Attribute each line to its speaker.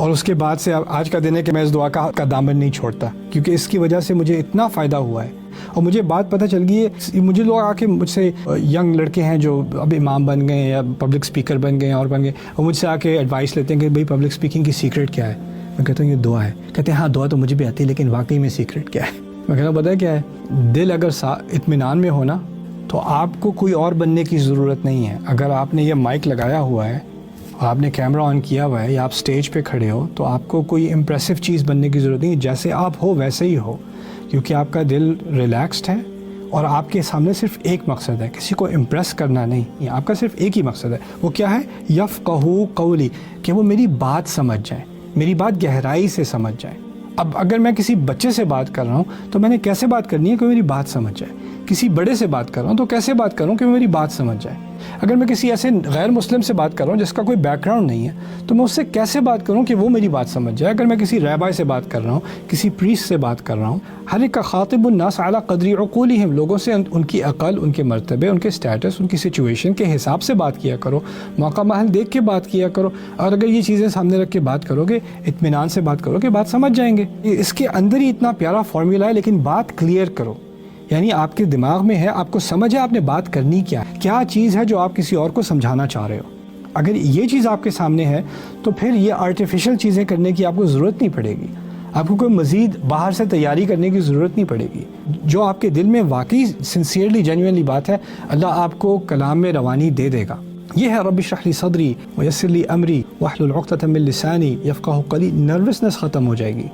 Speaker 1: اور اس کے بعد سے آج کا دن ہے کہ میں اس دعا کا دامن نہیں چھوڑتا، کیونکہ اس کی وجہ سے مجھے اتنا فائدہ ہوا ہے۔ اور مجھے بات پتہ چل گئی ہے، مجھے لوگ آ کے مجھ سے ینگ لڑکے ہیں جو اب امام بن گئے ہیں یا پبلک اسپیکر بن گئے ہیں اور بن گئے، اور مجھ سے آ کے ایڈوائس لیتے ہیں کہ بھائی پبلک اسپیکنگ کی سیکرٹ کیا ہے؟ میں کہتا ہوں یہ دعا ہے۔ کہتے ہیں ہاں دعا تو مجھے بھی آتی ہے، لیکن واقعی میں سیکرٹ کیا ہے؟ میں کہتا ہوں پتہ ہے کیا ہے؟ دل اگر اطمینان میں ہونا تو آپ کو کوئی اور بننے کی ضرورت نہیں ہے۔ اگر آپ نے یہ مائک لگایا ہوا ہے، آپ نے کیمرہ آن کیا ہوا ہے یا آپ سٹیج پہ کھڑے ہو، تو آپ کو کوئی امپریسو چیز بننے کی ضرورت نہیں، جیسے آپ ہو ویسے ہی ہو، کیونکہ آپ کا دل ریلیکسڈ ہے اور آپ کے سامنے صرف ایک مقصد ہے، کسی کو امپریس کرنا نہیں۔ آپ کا صرف ایک ہی مقصد ہے، وہ کیا ہے؟ یفقہوا قولی، کہ وہ میری بات سمجھ جائیں، میری بات گہرائی سے سمجھ جائیں۔ اب اگر میں کسی بچے سے بات کر رہا ہوں تو میں نے کیسے بات کرنی ہے کہ میری بات سمجھ جائے؟ کسی بڑے سے بات کر رہا ہوں تو کیسے بات کروں کہ میری بات سمجھ جائے؟ اگر میں کسی ایسے غیر مسلم سے بات کر رہا ہوں جس کا کوئی بیک گراؤنڈ نہیں ہے تو میں اس سے کیسے بات کروں کہ وہ میری بات سمجھ جائے؟ اگر میں کسی رہبائی سے بات کر رہا ہوں، کسی پریسٹ سے بات کر رہا ہوں، ہر ایک کا خاطب الناس علی قدر عقولہم، لوگوں سے ان کی عقل، ان کے مرتبے، ان کے سٹیٹس، ان کی سچویشن کے حساب سے بات کیا کرو، موقع محل دیکھ کے بات کیا کرو۔ اور اگر یہ چیزیں سامنے رکھ کے بات کرو گے، اطمینان سے بات کرو گے، بات سمجھ جائیں گے۔ اس کے اندر ہی اتنا پیارا فارمولا ہے، لیکن بات کلیئر کرو، یعنی آپ کے دماغ میں ہے، آپ کو سمجھ ہے آپ نے بات کرنی کیا چیز ہے جو آپ کسی اور کو سمجھانا چاہ رہے ہو۔ اگر یہ چیز آپ کے سامنے ہے تو پھر یہ آرٹیفیشل چیزیں کرنے کی آپ کو ضرورت نہیں پڑے گی، آپ کو کوئی مزید باہر سے تیاری کرنے کی ضرورت نہیں پڑے گی۔ جو آپ کے دل میں واقعی سنسیئرلی جینوئنلی بات ہے، اللہ آپ کو کلام میں روانی دے دے گا۔ یہ ہے رب اشرح لی صدری ویسر لی امری واحلل عقدۃ من لسانی یفقہوا قولی، نروسنس ختم ہو جائے گی۔